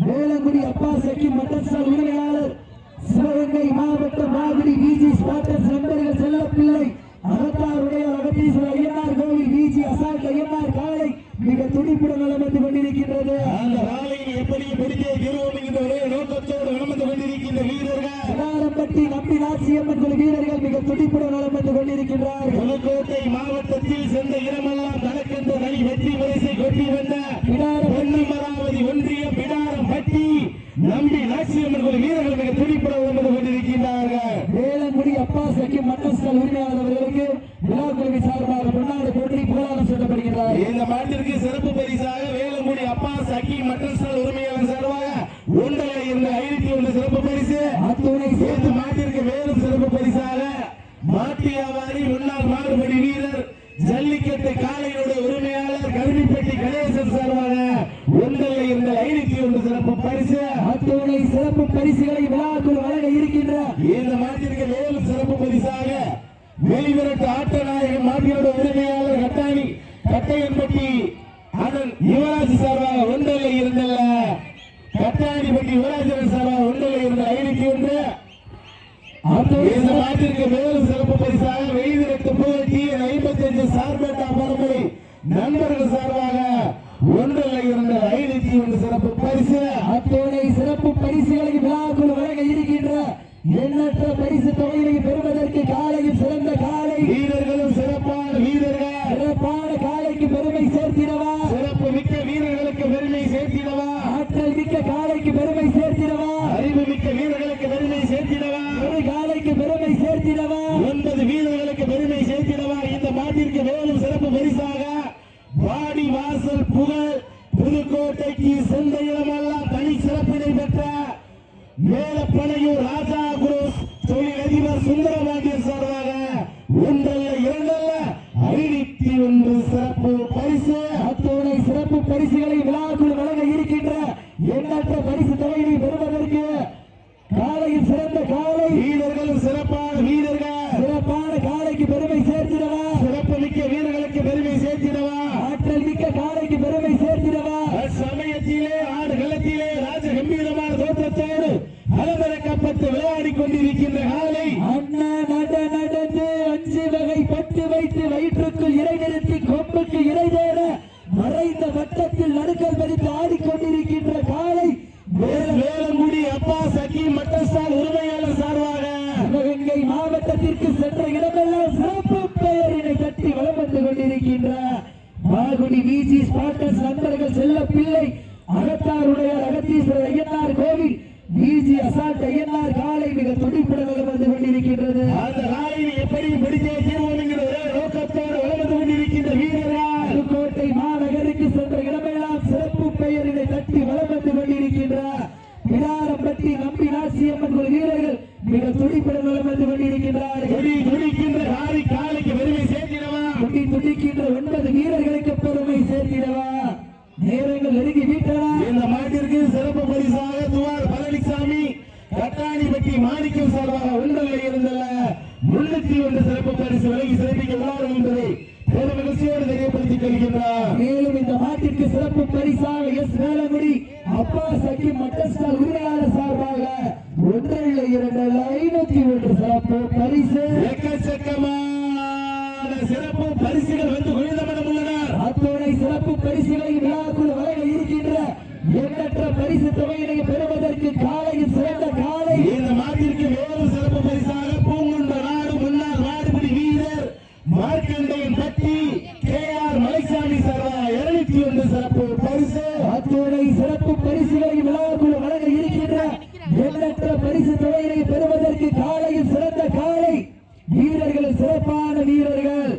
வேளங்குடி அப்பா Sakki mutton stall உரிமையாளர் சிவகங்கை மாவட்டம் மாதிரி விஜி ஸ்பாட்டர்ஸ் நண்பர்கள் செல்ல பிள்ளை அகத்தாருடைய அகத்தீஸ்வரர் ஐயனார் கோவில் விஜி அசால்ட் ஐயனார் காலை மிக துடிப்புடன் நடந்து கொண்டிருக்கின்றது. அந்த காலையில் எப்படி முடிஞ்சே தீர்வோம் என்கிற ஒரே நோக்கத்தோடு நடந்து கொண்டிருக்கின்ற வீரர்கள் சிலாரம்பட்டி நம்பி நாச்சியம்மன் குழு வீரர்கள் மிக துடிப்புடன் நடந்து கொண்டிருக்கின்றார்கள். புதுக்கோட்டை மாவட்டத்தில் சென்ற இடமெல்லாம் தனக்கென்ற தனி வெற்றி பரிசை கொட்டி வந்த பொன்னமராவதி ஒன்றியம் பிடாரம் பட்டி நம்பி நாச்சியம்மன் குழு வீரர்கள் மிக துடிப்புடன் நடந்து கொண்டிருக்கின்றார்கள். வேளங்குடி அப்பா சக்கி மட்டன் ஸ்டால் உரிமையாளர் அவர்களுக்கு விழா குழுவின் சார்பாக பொன்னாடு போற்றி புகழாரம் சொல்லப்படுகிறார். இந்த மாட்டிற்கு சிறப்பு பரிசாக வேளங்குடி அப்பா சக்கி மட்டன் ஸ்டால் உரிமையாளர் சார்பாக ஒன்றில் இருந்த 501 சிறப்பு பரிசு அத்துணை சேர்த்து மாட்டிற்கு மேலும் சிறப்பு பரிசாக மாட்டு வியாபாரி முன்னாள் மாடுபடி வீரர் ஜல்லிக்கட்டு காளையினுடைய உரிமையாளர் கருவிப்பட்டி கணேசன் சார்பாக ஒன்றில் இருந்த 501 சிறப்பு பரிசு அத்துணை சிறப்பு பரிசுகளை விழாக்குள் வழங்க இருக்கின்ற இந்த மாட்டிற்கு மேலும் சிறப்பு பரிசாக வெளிவிரட்டு ஆட்ட நாயகன் மாட்டினுடைய உரிமையாளர் கட்டாணி கட்டையன்பட்டி அதன் யுவராஜ் சார்பாக ஒன்றில் இருந்தல்ல கட்டாணிப்பட்டி யுவராஜன் சார்பாக ஒன்றில் இருந்த 501 இந்த மாட்டிற்கு மேலும் சிறப்பு பரிசாக வெளிவிரட்டு புகழ்ச்சி 55 சார்பேட்டா பரம்பரை நண்பர்கள் சார்பாக ஒன்றில் இருந்த 501 சிறப்பு பரிசு அத்துணை சிறப்பு பரிசுகளை விழாக்குள் வழங்க இருக்கின்ற எண்ணற்ற பரிசு தொகையை பெறுவதற்கு காலையும் சிறந்த காலை வீரர்களும் சிறப்பான வீரர்கள் சிறப்பான காலைக்கு பெருமை சேர்த்திடவா சிறப்பு மிக்க வீரர்களுக்கு பெருமை சேர்த்திடவா ஆற்றல் மிக்க காலைக்கு பெருமை சேர்த்திடவா அறிவு மிக்க வீரர்களுக்கு பெருமை சேர்த்திடவா ஒரு காலைக்கு பெருமை சேர்த்திடவா 9 வீரர்களுக்கு பெருமை சேர்த்திடவா. இந்த மாட்டிற்கு மேலும் சிறப்பு பரிசாக வாடி வாசல் புகழ் புதுக்கோட்டைக்கு சென்ற இடமெல்லாம் தனி சிறப்பினை பெற்ற மேலப்பனையூர் ராஜா குரூஸ் தொழில் அதிபர் சுந்தரபாண்டியன் சார்பாக ஒன்றல்ல இரண்டல்ல 501 சிறப்பு பரிசு அத்துணை சிறப்பு பரிசுகளை விழாக்குள் வழங்க இருக்கின்ற எண்ணற்ற பரிசு தொகையை பெறுவதற்கு காலையும் சிறந்த காலை வீரர்களும் சிறப்பான வீரர்கள் சிறப்பான காலைக்கு பெருமை சேர்த்திடவா சிறப்பு மிக்க வீரர்களுக்கு பெருமை சேர்த்திடவா ஆற்றல் மிக்க காலைக்கு பெருமை சேர்த்திடவா சமயத்திலே ஆடு களத்திலே ராஜ கம்பீரமான தோற்றத்தோடு அலமரக்கப்பட்டு விளையாடி கொண்டிருக்கின்ற காலை அண்ணா நடந்து 5 வகை பட்டு வைத்து வயிற்றுக்குள் இறை நிறுத்தி கொம்புக்கு இறை தேட மறைந்த வட்டத்தில் நடுக்கல் பதித்து ஆடிக்கொண்டிருக்கின்ற காலை வேளங்குடி அப்பா சக்கி மட்டன் ஸ்டால் உரிமையாளர் சார்பாக சிவகங்கை மாவட்டத்திற்கு சென்ற இடமெல்லாம் சிறப்பு பெயரினை தட்டி வலம் வந்து கொண்டிருக்கின்ற மாகுடி விஜி ஸ்பாட்டர்ஸ் நண்பர்கள் செல்ல பிள்ளை அகத்தாருடைய அகத்தீஸ்வரர் ஐயனார் கோவில் விஜி அசால்ட் ஐயனார் காலை மிக துடிப்புடன் வலம் வந்து கொண்டிருக்கின்றது. அந்த காலையில் எப்படி முடிஞ்சே தீர்வோம் என்கிற ஒரே நோக்கத்தோடு வலம் வந்து கொண்டிருக்கின்ற வீரர்கள் புதுக்கோட்டை மாநகருக்கு சென்ற இடமெல்லாம் சிறப்பு பெயரினை தட்டி வலம் வந்து கொண்டிருக்கின்ற பிடாரம்பட்டி நம்பி நாச்சியம்மன் குழு வீரர்கள் மிக துடிப்புடன் வலம் வந்து கொண்டிருக்கின்றார்கள். துடிக்கின்ற காலைக்கு பெருமை சேர்த்திடவா துடிக்கின்ற 9 வீரர்களுக்கு பெருமை சேர்த்திடவா நேரங்கள் நெருங்கி விட்டன. இந்த மாட்டிற்கு சிறப்பு பரிசாக துவார் பழனிசாமி கட்டாணிப்பட்டி மாணிக்கம் சார்பாக ஒன்றில் இருந்தல்ல 301 சிறப்பு பரிசு வழங்கி சிறப்பிக்க உள்ளார்கள் என்பதை பெரும் மகிழ்ச்சியோடு தெரியப்படுத்திக் கொள்கின்றார். மேலும் இந்த மாட்டிற்கு சிறப்பு பரிசாக எஸ் வேளங்குடி அப்பா சக்கி மட்டன் ஸ்டால் உரிமையாளர் சார்பாக 501 சிறப்பு பரிசு எக்கச்சக்கமான சிறப்பு பரிசுகள் வந்து குவிந்தமனம் உள்ளனர். அத்துணை சிறப்பு பரிசுகளை விழாக்குள் வழங்க இருக்கின்ற எண்ணற்ற பரிசு தொகையினை பெறுவதற்கு காலையில் சிறந்த காலை இந்த மாட்டிற்கு மேலும் சிறப்பு பரிசாக பூங்குன்ற நாடு முன்னாள் மாடுபிடி வீரர் மார்க்கண்டையன் பட்டி KR மலைசாமி சார்பாக 201 சிறப்பு பரிசு அத்துணை சிறப்பு பரிசுகளை விழாக்குள் வழங்க இருக்கின்ற எண்ணற்ற பரிசு தொகையினை பெறுவதற்கு காலையில் சிறந்த காலை வீரர்கள் சிறப்பான வீரர்கள்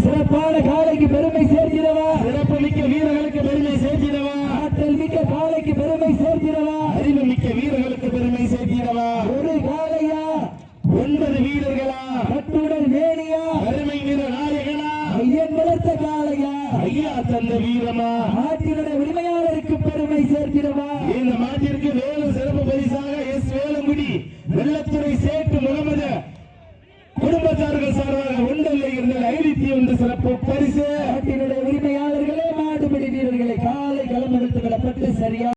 சிறப்பான காலைக்கு பெருமை சேர்த்திடவா சிறப்பு மிக்க வீரர்களுக்கு பெருமை சேர்த்திடவா ஆற்றல் மிக்க காலைக்கு பெருமை சேர்த்திடவா அறிவு மிக்க வீரர்களுக்கு பெருமை சேர்த்திடவா ஒரு காலையா 9 வீரர்களா கட்டுடல் வேணியா அருமை வீர நாயகனா ஐயன் வளர்த்த காலையா ஐயா தந்த வீரமா நாட்டினுடைய உரிமையாளருக்கு பெருமை சேர்த்திடவா இந்த மாட்டிற்கு மேலும் சிறப்பு பரிசாக எஸ் வேளங்குடி வெள்ளத்துறை சேட்டு முகமது குடும்பத்தார்கள் சார்பாக ஒன்றில் இருந்த 501 சிறப்பு பரிசு